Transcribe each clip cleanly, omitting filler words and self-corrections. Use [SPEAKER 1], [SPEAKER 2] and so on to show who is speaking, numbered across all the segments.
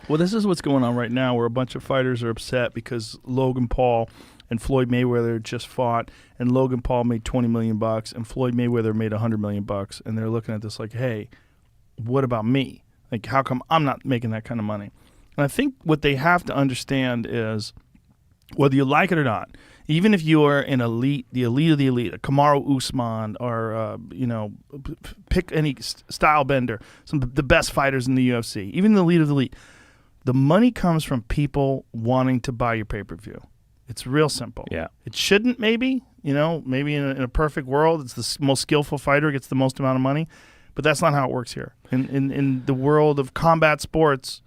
[SPEAKER 1] Well, this is what's going on right now, where a bunch of fighters are upset because Logan Paul and Floyd Mayweather just fought, and Logan Paul made $20 million, and Floyd Mayweather made $100 million, and they're looking at this like, hey, what about me? Like, how come I'm not making that kind of money? And I think what they have to understand is, whether you like it or not, even if you are an elite, the elite of the elite, a Kamaru Usman, or pick any style bender, some of the best fighters in the UFC, even the elite of the elite, the money comes from people wanting to buy your pay-per-view. It's real simple.
[SPEAKER 2] Yeah.
[SPEAKER 1] It shouldn't, maybe in a perfect world, it's the most skillful fighter gets the most amount of money, but that's not how it works here. In the world of combat sports,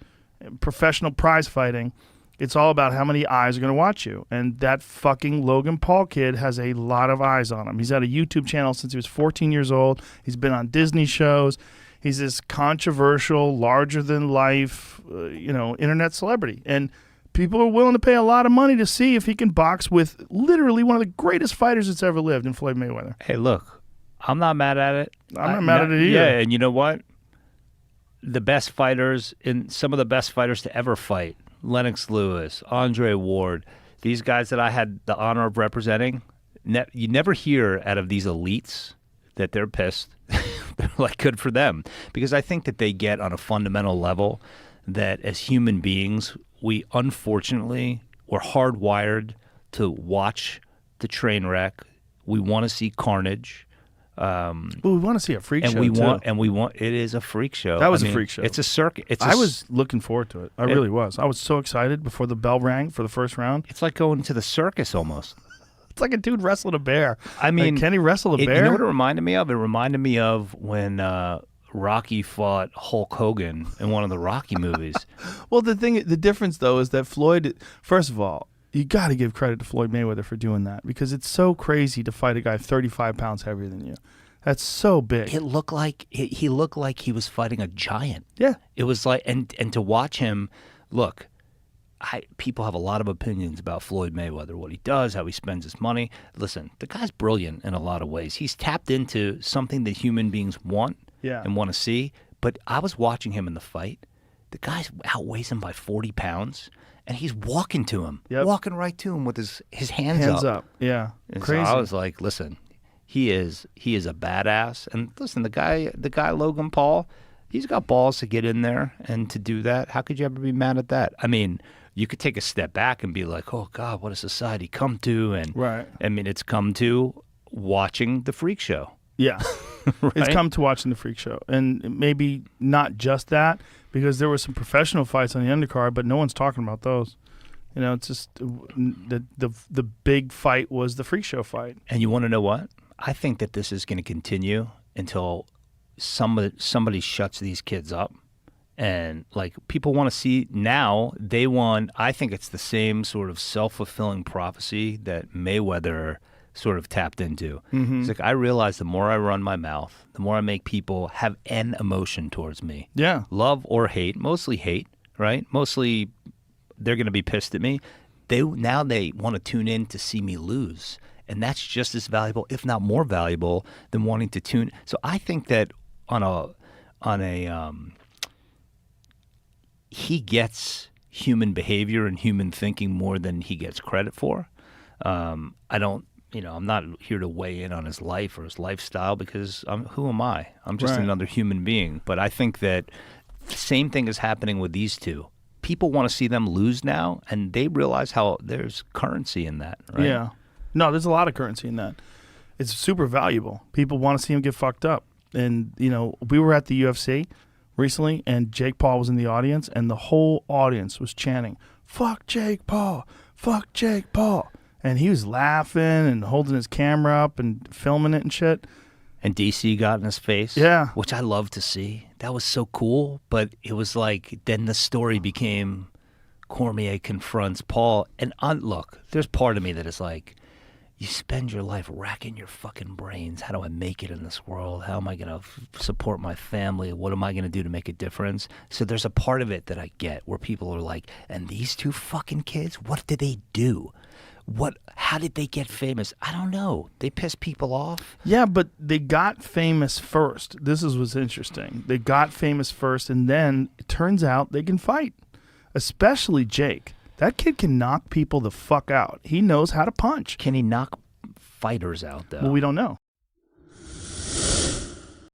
[SPEAKER 1] professional prize fighting, it's all about how many eyes are going to watch you. And that fucking Logan Paul kid has a lot of eyes on him. He's had a YouTube channel since he was 14 years old. He's been on Disney shows. He's this controversial, larger-than-life, internet celebrity. And people are willing to pay a lot of money to see if he can box with literally one of the greatest fighters that's ever lived in Floyd Mayweather.
[SPEAKER 2] Hey, look, I'm not mad at it.
[SPEAKER 1] I'm not mad at it either.
[SPEAKER 2] Yeah, and you know what? The best fighters, some of the best fighters to ever fight, Lennox Lewis, Andre Ward, these guys that I had the honor of representing, you never hear out of these elites that they're pissed. They're like, good for them. Because I think that they get on a fundamental level that as human beings, we unfortunately were hardwired to watch the train wreck. We want to see carnage.
[SPEAKER 1] Well, we want to see a freak show,
[SPEAKER 2] too. It is a freak show.
[SPEAKER 1] That was a freak show.
[SPEAKER 2] It's a circuit.
[SPEAKER 1] I was looking forward to it. I really was. I was so excited before the bell rang for the first round.
[SPEAKER 2] It's like going to the circus almost.
[SPEAKER 1] It's like a dude wrestling a bear.
[SPEAKER 2] I mean,
[SPEAKER 1] can he wrestle a bear?
[SPEAKER 2] You know what it reminded me of? It reminded me of when Rocky fought Hulk Hogan in one of the Rocky movies.
[SPEAKER 1] Well, the difference though is that Floyd, first of all, you got to give credit to Floyd Mayweather for doing that, because it's so crazy to fight a guy 35 pounds heavier than you. That's so big.
[SPEAKER 2] It looked like he looked like he was fighting a giant.
[SPEAKER 1] Yeah.
[SPEAKER 2] It was like, and to watch him, look, people have a lot of opinions about Floyd Mayweather, what he does, how he spends his money. Listen, the guy's brilliant in a lot of ways. He's tapped into something that human beings want and want to see. But I was watching him in the fight. The guy outweighs him by 40 pounds. And he's walking to him, walking right to him with his hands
[SPEAKER 1] up. Yeah,
[SPEAKER 2] and
[SPEAKER 1] crazy.
[SPEAKER 2] So I was like, listen, he is a badass. And listen, the guy Logan Paul, he's got balls to get in there and to do that. How could you ever be mad at that? I mean, you could take a step back and be like, oh God, what has society come to? And
[SPEAKER 1] right.
[SPEAKER 2] I mean, it's come to watching the freak show.
[SPEAKER 1] Yeah,
[SPEAKER 2] right?
[SPEAKER 1] It's come to watching the freak show, and maybe not just that, because there were some professional fights on the undercard, but no one's talking about those. You know, it's just the big fight was the freak show fight.
[SPEAKER 2] And you want to know what? I think that this is going to continue until somebody shuts these kids up. And like, people want to see now, I think it's the same sort of self-fulfilling prophecy that Mayweather sort of tapped into.
[SPEAKER 1] Mm-hmm.
[SPEAKER 2] It's like, I realize the more I run my mouth, the more I make people have an emotion towards me.
[SPEAKER 1] Yeah.
[SPEAKER 2] Love or hate, mostly hate, right? Mostly they're going to be pissed at me. Now they want to tune in to see me lose. And that's just as valuable, if not more valuable, than wanting to tune. So I think that he gets human behavior and human thinking more than he gets credit for. I'm not here to weigh in on his life or his lifestyle, because who am I? I'm just another human being. But I think that the same thing is happening with these two. People want to see them lose now, and they realize how there's currency in that, right?
[SPEAKER 1] Yeah. No, there's a lot of currency in that. It's super valuable. People want to see him get fucked up. And, we were at the UFC recently, and Jake Paul was in the audience, and the whole audience was chanting, "Fuck Jake Paul! Fuck Jake Paul!" And he was laughing and holding his camera up and filming it and shit.
[SPEAKER 2] And DC got in his face.
[SPEAKER 1] Yeah.
[SPEAKER 2] Which I love to see. That was so cool. But it was like, then the story became Cormier confronts Paul. And look, there's part of me that is like, you spend your life racking your fucking brains. How do I make it in this world? How am I going to support my family? What am I going to do to make a difference? So there's a part of it that I get where people are like, and these two fucking kids, what did they do? How did they get famous? I don't know. They pissed people off.
[SPEAKER 1] Yeah, but they got famous first. This is what's interesting. They got famous first, and then it turns out they can fight. especially Jake. That kid can knock people the fuck out. He knows how to punch.
[SPEAKER 2] Can he knock fighters out though?
[SPEAKER 1] Well, we don't know.